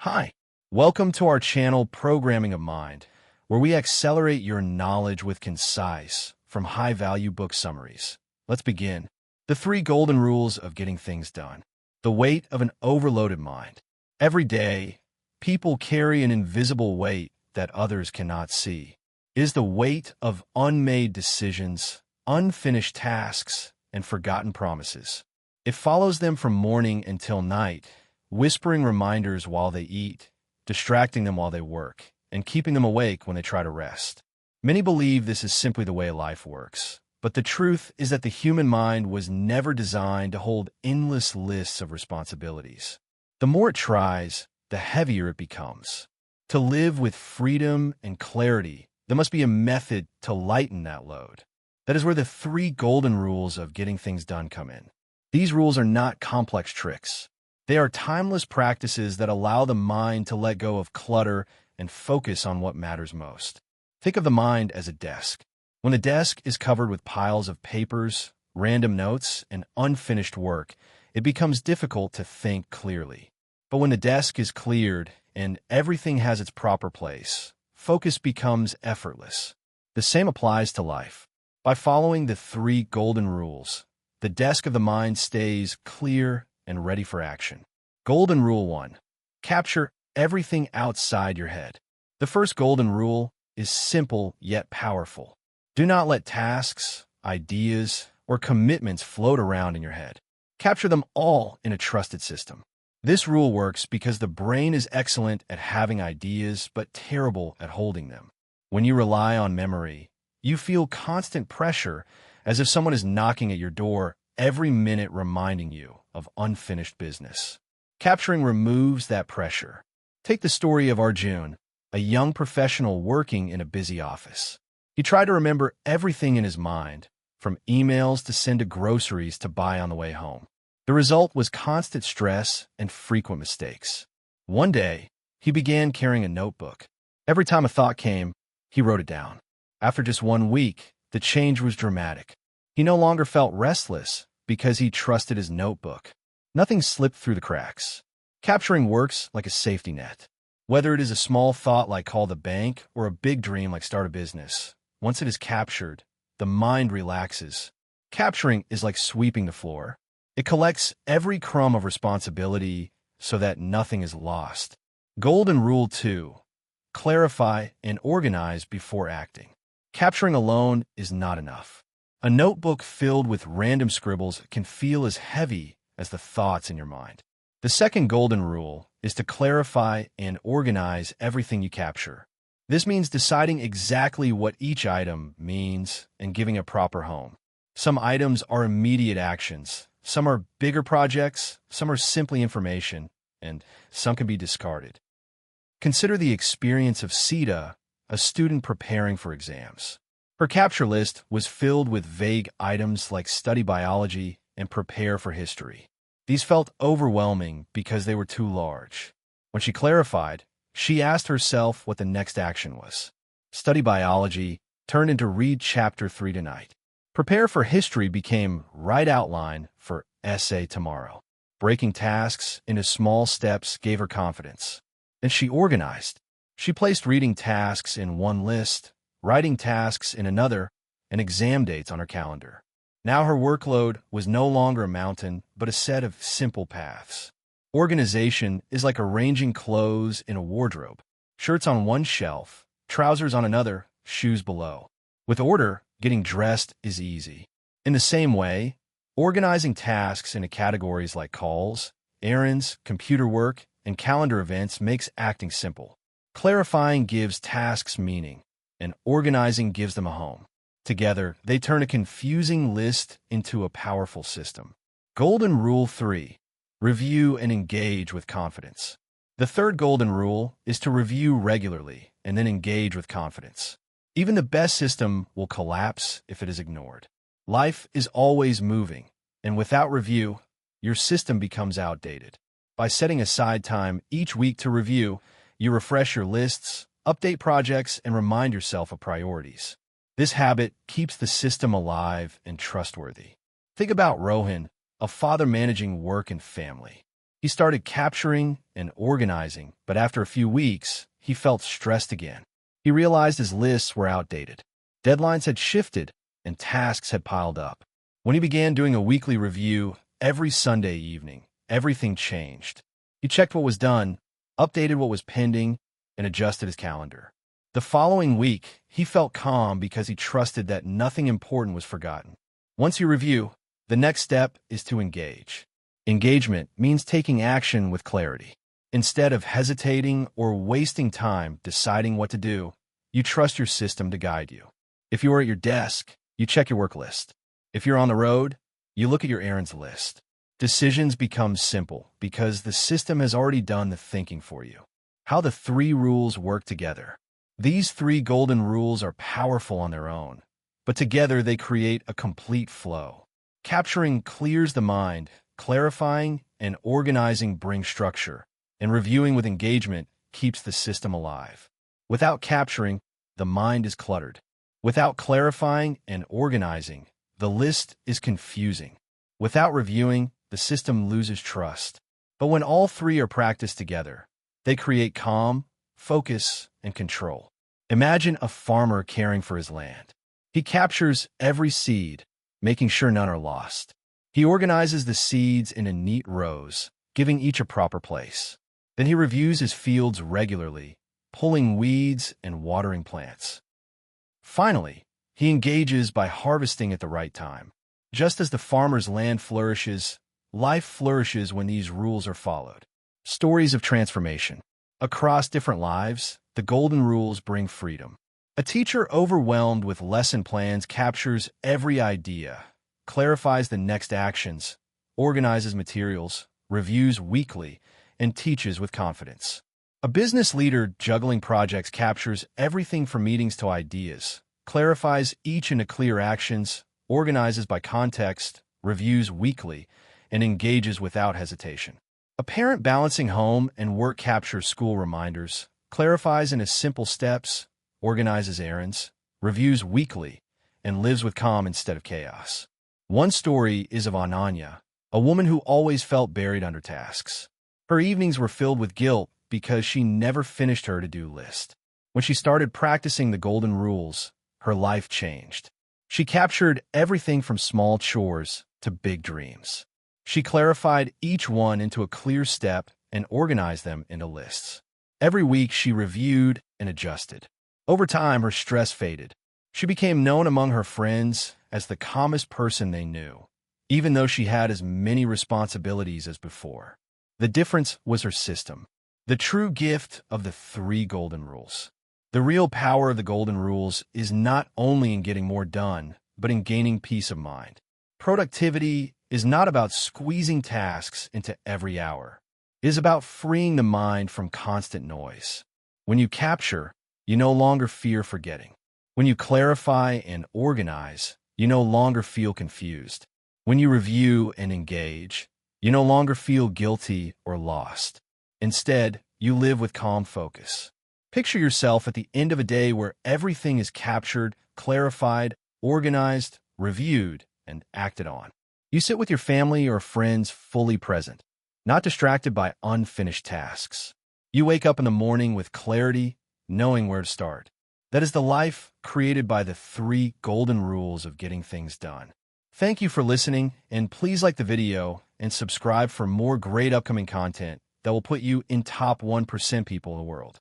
Hi, welcome to our channel Programming of Mind, where we accelerate your knowledge with concise, from high-value book summaries. Let's begin. The three golden rules of getting things done. The weight of an overloaded mind. Every day, people carry an invisible weight that others cannot see. It is the weight of unmade decisions, unfinished tasks, and forgotten promises. It follows them from morning until night, whispering reminders while they eat, distracting them while they work, and keeping them awake when they try to rest. Many believe this is simply the way life works, but the truth is that the human mind was never designed to hold endless lists of responsibilities. The more it tries, the heavier it becomes. To live with freedom and clarity, there must be a method to lighten that load. That is where the three golden rules of getting things done come in. These rules are not complex tricks. They are timeless practices that allow the mind to let go of clutter and focus on what matters most. Think of the mind as a desk. When the desk is covered with piles of papers, random notes, and unfinished work, it becomes difficult to think clearly. But when the desk is cleared and everything has its proper place, focus becomes effortless. The same applies to life. By following the three golden rules, the desk of the mind stays clear and ready for action. Golden Rule 1. Capture everything outside your head. The first golden rule is simple yet powerful. Do not let tasks, ideas, or commitments float around in your head. Capture them all in a trusted system. This rule works because the brain is excellent at having ideas but terrible at holding them. When you rely on memory, you feel constant pressure, as if someone is knocking at your door every minute reminding you of unfinished business. Capturing removes that pressure. Take the story of Arjun, a young professional working in a busy office. He tried to remember everything in his mind, from emails to send to groceries to buy on the way home. The result was constant stress and frequent mistakes. One day, he began carrying a notebook. Every time a thought came, he wrote it down. After just 1 week, the change was dramatic. He no longer felt restless because he trusted his notebook. Nothing slipped through the cracks. Capturing works like a safety net. Whether it is a small thought like call the bank or a big dream like start a business, once it is captured, the mind relaxes. Capturing is like sweeping the floor. It collects every crumb of responsibility so that nothing is lost. Golden Rule 2. Clarify and organize before acting. Capturing alone is not enough. A notebook filled with random scribbles can feel as heavy as the thoughts in your mind. The second golden rule is to clarify and organize everything you capture. This means deciding exactly what each item means and giving a proper home. Some items are immediate actions, some are bigger projects, some are simply information, and some can be discarded. Consider the experience of Sita, a student preparing for exams. Her capture list was filled with vague items like study biology and prepare for history. These felt overwhelming because they were too large. When she clarified, she asked herself what the next action was. Study biology turned into read chapter 3 tonight. Prepare for history became write outline for essay tomorrow. Breaking tasks into small steps gave her confidence. And she organized. She placed reading tasks in one list, writing tasks in another, and exam dates on her calendar. Now her workload was no longer a mountain, but a set of simple paths. Organization is like arranging clothes in a wardrobe. Shirts on one shelf, trousers on another, shoes below. With order, getting dressed is easy. In the same way, organizing tasks into categories like calls, errands, computer work, and calendar events makes acting simple. Clarifying gives tasks meaning, and organizing gives them a home. Together, they turn a confusing list into a powerful system. Golden Rule 3. Review and engage with confidence. The third golden rule is to review regularly and then engage with confidence. Even the best system will collapse if it is ignored. Life is always moving, and without review, your system becomes outdated. By setting aside time each week to review, you refresh your lists, update projects, and remind yourself of priorities. This habit keeps the system alive and trustworthy. Think about Rohan, a father managing work and family. He started capturing and organizing, but after a few weeks, he felt stressed again. He realized his lists were outdated. Deadlines had shifted, and tasks had piled up. When he began doing a weekly review every Sunday evening, everything changed. He checked what was done, updated what was pending, and adjusted his calendar. The following week, he felt calm because he trusted that nothing important was forgotten. Once you review, the next step is to engage. Engagement means taking action with clarity. Instead of hesitating or wasting time deciding what to do, you trust your system to guide you. If you are at your desk, you check your work list. If you're on the road, you look at your errands list. Decisions become simple because the system has already done the thinking for you. How the three rules work together. These three golden rules are powerful on their own, but together they create a complete flow. Capturing clears the mind, clarifying and organizing brings structure, and reviewing with engagement keeps the system alive. Without capturing, the mind is cluttered. Without clarifying and organizing, the list is confusing. Without reviewing, the system loses trust. But when all three are practiced together, they create calm, focus, and control. Imagine a farmer caring for his land. He captures every seed, making sure none are lost. He organizes the seeds into neat rows, giving each a proper place. Then he reviews his fields regularly, pulling weeds and watering plants. Finally, he engages by harvesting at the right time. Just as the farmer's land flourishes, life flourishes when these rules are followed. Stories of transformation. Across different lives, the golden rules bring freedom. A teacher overwhelmed with lesson plans captures every idea, clarifies the next actions, organizes materials, reviews weekly, and teaches with confidence. A business leader juggling projects captures everything from meetings to ideas, clarifies each into clear actions, organizes by context, reviews weekly, and engages without hesitation. A parent balancing home and work captures school reminders, clarifies into simple steps, organizes errands, reviews weekly, and lives with calm instead of chaos. One story is of Ananya, a woman who always felt buried under tasks. Her evenings were filled with guilt because she never finished her to-do list. When she started practicing the golden rules, her life changed. She captured everything from small chores to big dreams. She clarified each one into a clear step and organized them into lists. Every week, she reviewed and adjusted. Over time, her stress faded. She became known among her friends as the calmest person they knew, even though she had as many responsibilities as before. The difference was her system. The true gift of the three golden rules. The real power of the golden rules is not only in getting more done, but in gaining peace of mind. Productivity is not about squeezing tasks into every hour. It is about freeing the mind from constant noise. When you capture, you no longer fear forgetting. When you clarify and organize, you no longer feel confused. When you review and engage, you no longer feel guilty or lost. Instead, you live with calm focus. Picture yourself at the end of a day where everything is captured, clarified, organized, reviewed, and acted on. You sit with your family or friends fully present, not distracted by unfinished tasks. You wake up in the morning with clarity, knowing where to start. That is the life created by the three golden rules of getting things done. Thank you for listening, and please like the video and subscribe for more great upcoming content that will put you in top 1% people in the world.